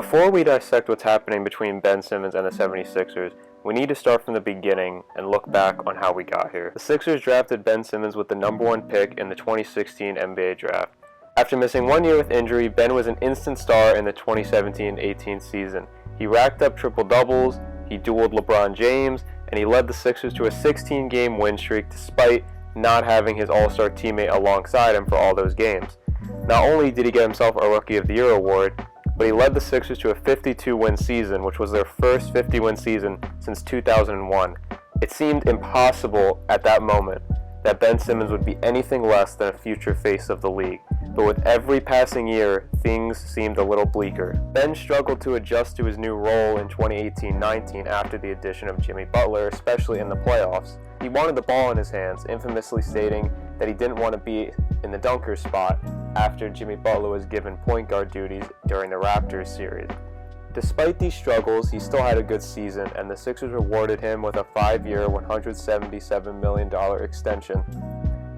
Before we dissect what's happening between Ben Simmons and the 76ers, we need to start from the beginning and look back on how we got here. The Sixers drafted Ben Simmons with the #1 pick in the 2016 NBA draft. After missing 1 year with injury, Ben was an instant star in the 2017-18 season. He racked up triple-doubles, he dueled LeBron James, and he led the Sixers to a 16-game win streak despite not having his all-star teammate alongside him for all those games. Not only did he get himself a Rookie of the Year award, but he led the Sixers to a 52-win season, which was their first 50-win season since 2001. It seemed impossible at that moment that Ben Simmons would be anything less than a future face of the league. But with every passing year, things seemed a little bleaker. Ben struggled to adjust to his new role in 2018-19 after the addition of Jimmy Butler, especially in the playoffs. He wanted the ball in his hands, infamously stating that he didn't want to be in the dunker spot after Jimmy Butler was given point guard duties during the Raptors series. Despite these struggles, he still had a good season, and the Sixers rewarded him with a 5-year, $177 million extension.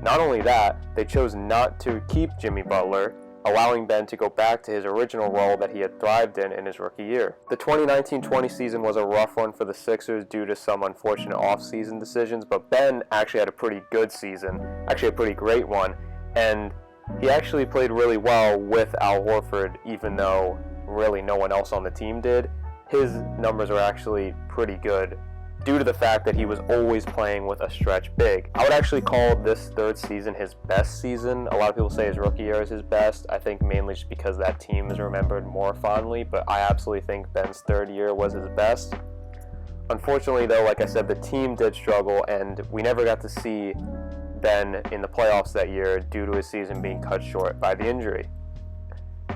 Not only that, they chose not to keep Jimmy Butler, allowing Ben to go back to his original role that he had thrived in his rookie year. The 2019-20 season was a rough one for the Sixers due to some unfortunate off-season decisions, but Ben actually had a pretty good season, actually a pretty great one, and he actually played really well with Al Horford, even though really no one else on the team did. His numbers are actually pretty good due to the fact that he was always playing with a stretch big. I would actually call this third season his best season. A lot of people say his rookie year is his best. I think mainly just because that team is remembered more fondly, but I absolutely think Ben's third year was his best. Unfortunately though, like I said, the team did struggle and we never got to see Ben in the playoffs that year due to his season being cut short by the injury.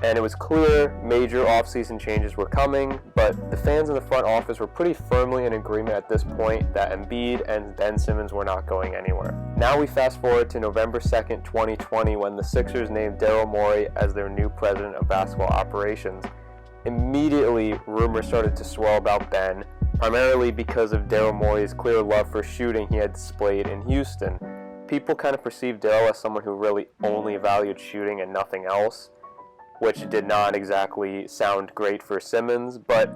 And it was clear major offseason changes were coming, but the fans in the front office were pretty firmly in agreement at this point that Embiid and Ben Simmons were not going anywhere. Now we fast forward to November 2nd, 2020, when the Sixers named Daryl Morey as their new president of basketball operations. Immediately, rumors started to swirl about Ben, primarily because of Daryl Morey's clear love for shooting he had displayed in Houston. People kind of perceived Daryl as someone who really only valued shooting and nothing else, which did not exactly sound great for Simmons, but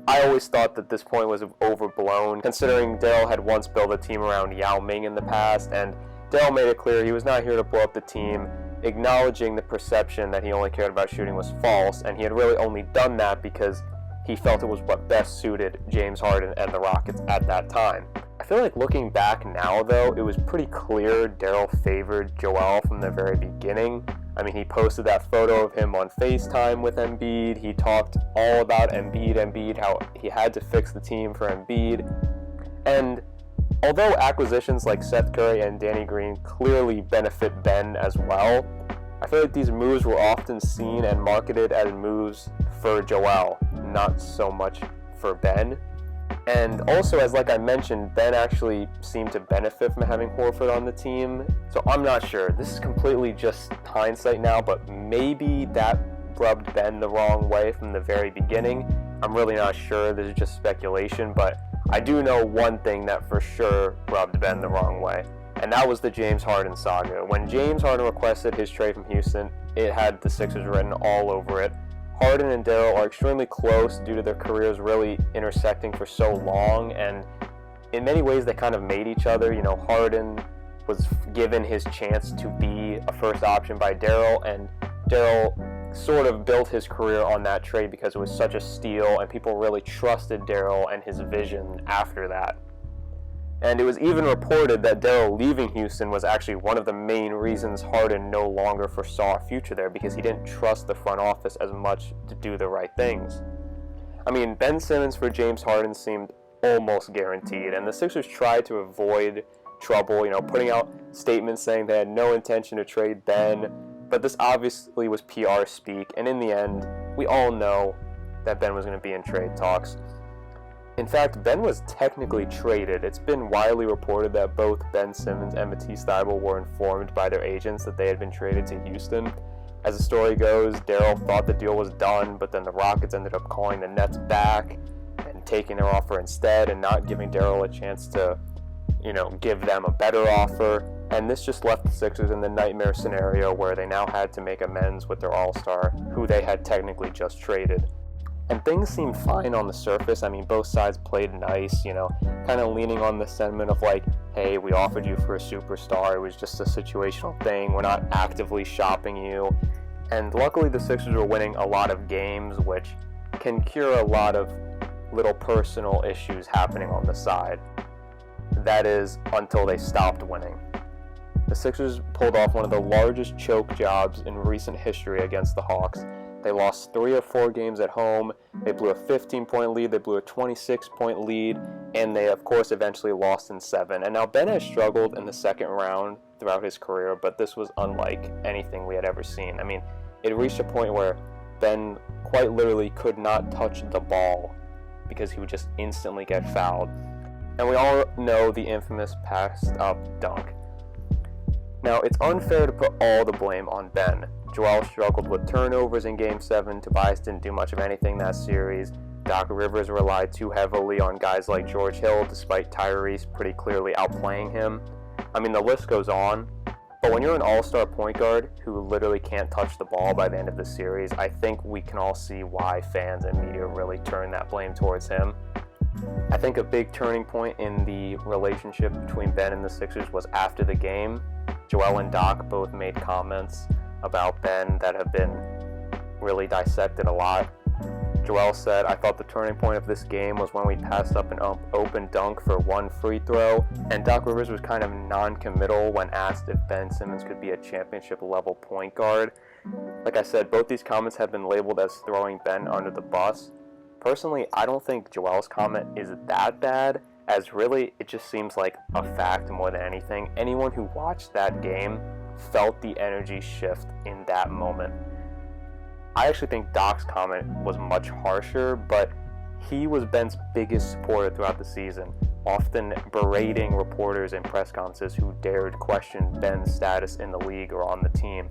I always thought that this point was overblown, considering Daryl had once built a team around Yao Ming in the past, and Daryl made it clear he was not here to blow up the team, acknowledging the perception that he only cared about shooting was false, and he had really only done that because he felt it was what best suited James Harden and the Rockets at that time. I feel like looking back now, though, it was pretty clear Daryl favored Joel from the very beginning. I mean, he posted that photo of him on FaceTime with Embiid. He talked all about Embiid, how he had to fix the team for Embiid. And although acquisitions like Seth Curry and Danny Green clearly benefit Ben as well, I feel like these moves were often seen and marketed as moves for Joel, not so much for Ben. And also, as like I mentioned, Ben actually seemed to benefit from having Horford on the team. So I'm not sure. This is completely just hindsight now, but maybe that rubbed Ben the wrong way from the very beginning. I'm really not sure. This is just speculation, but I do know one thing that for sure rubbed Ben the wrong way, and that was the James Harden saga. When James Harden requested his trade from Houston, it had the Sixers written all over it. Harden and Daryl are extremely close due to their careers really intersecting for so long, and in many ways they kind of made each other. You know, Harden was given his chance to be a first option by Daryl, and Daryl sort of built his career on that trade because it was such a steal, and people really trusted Daryl and his vision after that. And it was even reported that Daryl leaving Houston was actually one of the main reasons Harden no longer foresaw a future there, because he didn't trust the front office as much to do the right things. I mean, Ben Simmons for James Harden seemed almost guaranteed, and the Sixers tried to avoid trouble, putting out statements saying they had no intention to trade Ben, but this obviously was PR speak, and in the end, we all know that Ben was going to be in trade talks. In fact, Ben was technically traded. It's been widely reported that both Ben Simmons and Matisse Thybulle were informed by their agents that they had been traded to Houston. As the story goes, Daryl thought the deal was done, but then the Rockets ended up calling the Nets back and taking their offer instead and not giving Daryl a chance to, give them a better offer. And this just left the Sixers in the nightmare scenario where they now had to make amends with their all-star, who they had technically just traded. And things seemed fine on the surface. I mean, both sides played nice, kind of leaning on the sentiment of like, hey, we offered you for a superstar. It was just a situational thing. We're not actively shopping you. And luckily the Sixers were winning a lot of games, which can cure a lot of little personal issues happening on the side. That is, until they stopped winning. The Sixers pulled off one of the largest choke jobs in recent history against the Hawks. They lost 3 of 4 games at home. They blew a 15-point lead. They blew a 26-point lead. And they, of course, eventually lost in 7. And now Ben has struggled in the second round throughout his career, but this was unlike anything we had ever seen. I mean, it reached a point where Ben quite literally could not touch the ball because he would just instantly get fouled. And we all know the infamous passed up dunk. Now, it's unfair to put all the blame on Ben. Joel struggled with turnovers in Game 7. Tobias didn't do much of anything that series. Doc Rivers relied too heavily on guys like George Hill, despite Tyrese pretty clearly outplaying him. I mean, the list goes on. But when you're an all-star point guard who literally can't touch the ball by the end of the series, I think we can all see why fans and media really turn that blame towards him. I think a big turning point in the relationship between Ben and the Sixers was after the game. Joel and Doc both made comments about Ben that have been really dissected a lot. Joel said, "I thought the turning point of this game was when we passed up an open dunk for 1 free throw." And Doc Rivers was kind of non-committal when asked if Ben Simmons could be a championship-level point guard. Like I said, both these comments have been labeled as throwing Ben under the bus. Personally, I don't think Joel's comment is that bad, as really it just seems like a fact more than anything. Anyone who watched that game felt the energy shift in that moment. I actually think Doc's comment was much harsher, but he was Ben's biggest supporter throughout the season, often berating reporters in press conferences who dared question Ben's status in the league or on the team.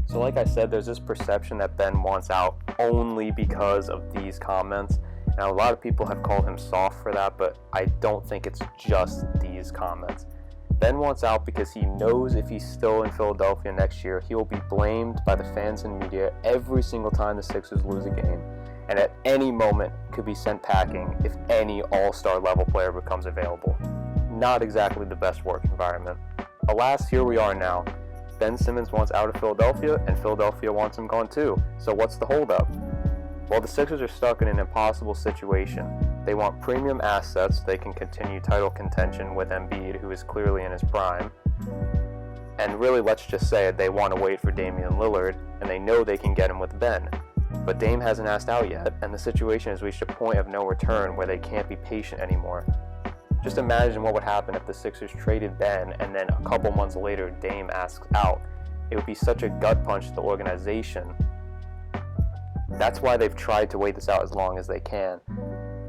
So like I said, there's this perception that Ben wants out only because of these comments. Now, a lot of people have called him soft for that, but I don't think it's just these comments. Ben wants out because he knows if he's still in Philadelphia next year, he will be blamed by the fans and media every single time the Sixers lose a game, and at any moment could be sent packing if any all-star level player becomes available. Not exactly the best work environment. Alas, here we are now. Ben Simmons wants out of Philadelphia, and Philadelphia wants him gone too. So what's the holdup? Well, the Sixers are stuck in an impossible situation. They want premium assets so they can continue title contention with Embiid, who is clearly in his prime. And really, let's just say it, they want to wait for Damian Lillard, and they know they can get him with Ben. But Dame hasn't asked out yet, and the situation has reached a point of no return where they can't be patient anymore. Just imagine what would happen if the Sixers traded Ben, and then a couple months later Dame asks out. It would be such a gut punch to the organization. That's why they've tried to wait this out as long as they can.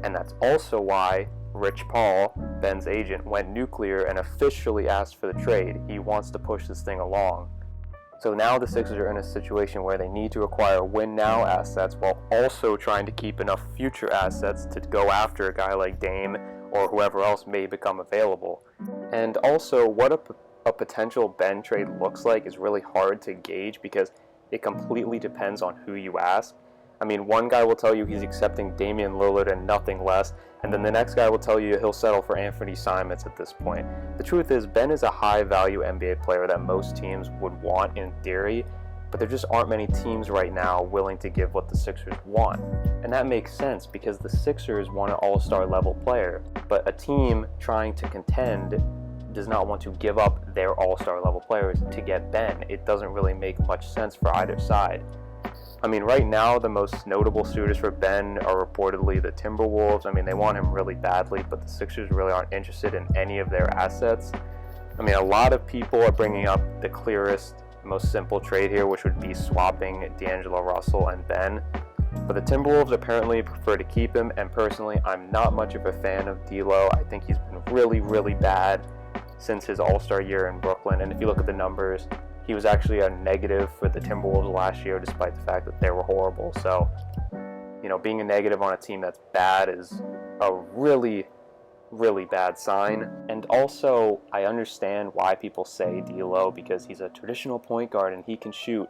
And that's also why Rich Paul, Ben's agent, went nuclear and officially asked for the trade. He wants to push this thing along. So now the Sixers are in a situation where they need to acquire win-now assets while also trying to keep enough future assets to go after a guy like Dame or whoever else may become available. And also, what a potential Ben trade looks like is really hard to gauge because it completely depends on who you ask. I mean, one guy will tell you he's accepting Damian Lillard and nothing less, and then the next guy will tell you he'll settle for Anthony Simons at this point. The truth is, Ben is a high-value NBA player that most teams would want in theory, but there just aren't many teams right now willing to give what the Sixers want. And that makes sense because the Sixers want an all-star level player, but a team trying to contend does not want to give up their all-star level players to get Ben. It doesn't really make much sense for either side. I mean, right now, the most notable suitors for Ben are reportedly the Timberwolves. I mean, they want him really badly, but the Sixers really aren't interested in any of their assets. I mean, a lot of people are bringing up the clearest, most simple trade here, which would be swapping D'Angelo Russell and Ben. But the Timberwolves apparently prefer to keep him, and personally, I'm not much of a fan of D'Lo. I think he's been really, really bad since his All-Star year in Brooklyn, and if you look at the numbers, he was actually a negative for the Timberwolves last year, despite the fact that they were horrible. So, being a negative on a team that's bad is a really, really bad sign. And also, I understand why people say D'Lo, because he's a traditional point guard and he can shoot.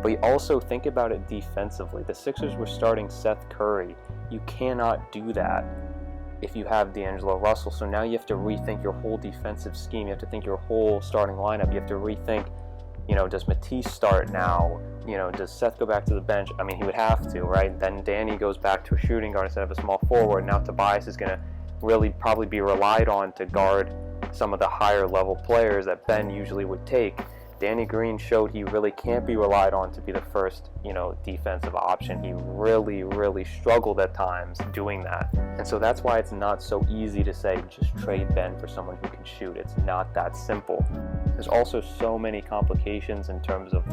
But you also think about it defensively. The Sixers were starting Seth Curry. You cannot do that if you have D'Angelo Russell. So now you have to rethink your whole defensive scheme. You have to think your whole starting lineup. You have to rethink, does Matisse start now? Does Seth go back to the bench? I mean, he would have to, right? Then Danny goes back to a shooting guard instead of a small forward. Now Tobias is going to really probably be relied on to guard some of the higher level players that Ben usually would take. Danny Green showed he really can't be relied on to be the first, defensive option. He really, really struggled at times doing that. And so that's why it's not so easy to say just trade Ben for someone who can shoot. It's not that simple. There's also so many complications in terms of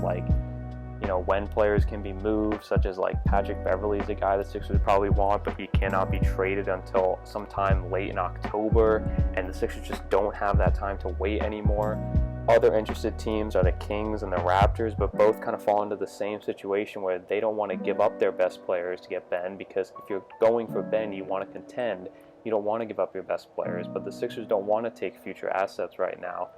when players can be moved, such as Patrick Beverley is a guy the Sixers probably want, but he cannot be traded until sometime late in October, and the Sixers just don't have that time to wait anymore. Other interested teams are the Kings and the Raptors, but both kind of fall into the same situation where they don't want to give up their best players to get Ben, because if you're going for Ben, you want to contend. You don't want to give up your best players, but the Sixers don't want to take future assets right now.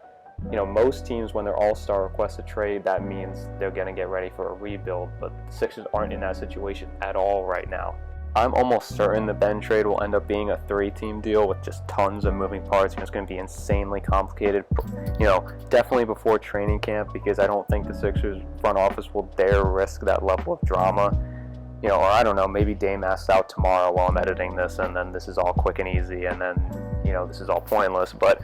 Most teams, when their all-star requests a trade, that means they're going to get ready for a rebuild, but the Sixers aren't in that situation at all right now. I'm almost certain the Ben trade will end up being a 3-team deal with just tons of moving parts. It's going to be insanely complicated, definitely before training camp, because I don't think the Sixers front office will dare risk that level of drama. Or I don't know, maybe Dame asks out tomorrow while I'm editing this, and then this is all quick and easy, and then, this is all pointless. But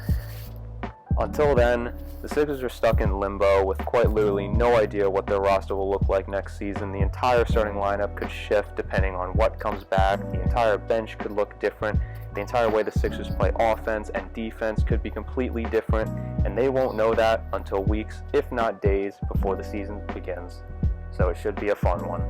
until then, the Sixers are stuck in limbo with quite literally no idea what their roster will look like next season. The entire starting lineup could shift depending on what comes back. The entire bench could look different. The entire way the Sixers play offense and defense could be completely different, and they won't know that until weeks, if not days, before the season begins. So it should be a fun one.